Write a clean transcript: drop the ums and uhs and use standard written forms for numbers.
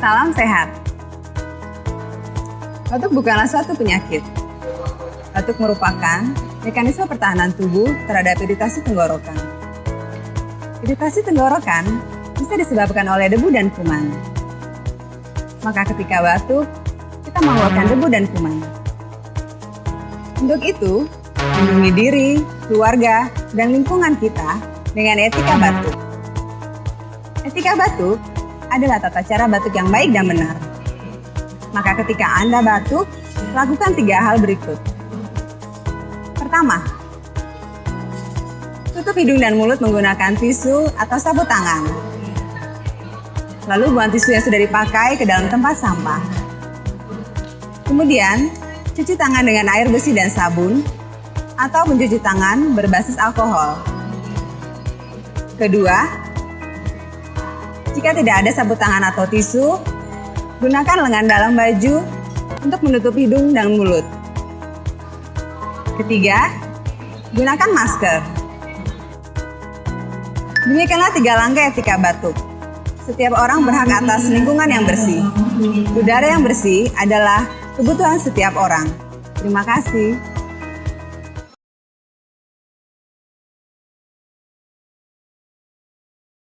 Salam sehat. Batuk bukanlah suatu penyakit. Batuk merupakan mekanisme pertahanan tubuh terhadap iritasi tenggorokan. Iritasi tenggorokan bisa disebabkan oleh debu dan kuman. Maka ketika batuk, kita mengeluarkan debu dan kuman. Untuk itu, lindungi diri, keluarga, dan lingkungan kita dengan etika batuk. Etika batuk adalah tata cara batuk yang baik dan benar. Maka ketika Anda batuk, lakukan 3 hal berikut. Pertama, tutup hidung dan mulut menggunakan tisu atau sapu tangan. Lalu buang tisu yang sudah dipakai ke dalam tempat sampah. Kemudian, cuci tangan dengan air bersih dan sabun, atau mencuci tangan berbasis alkohol. Kedua, jika tidak ada sapu tangan atau tisu, gunakan lengan dalam baju untuk menutup hidung dan mulut. Ketiga, gunakan masker. Demikianlah 3 langkah etika batuk. Setiap orang berhak atas lingkungan yang bersih. Udara yang bersih adalah kebutuhan setiap orang. Terima kasih.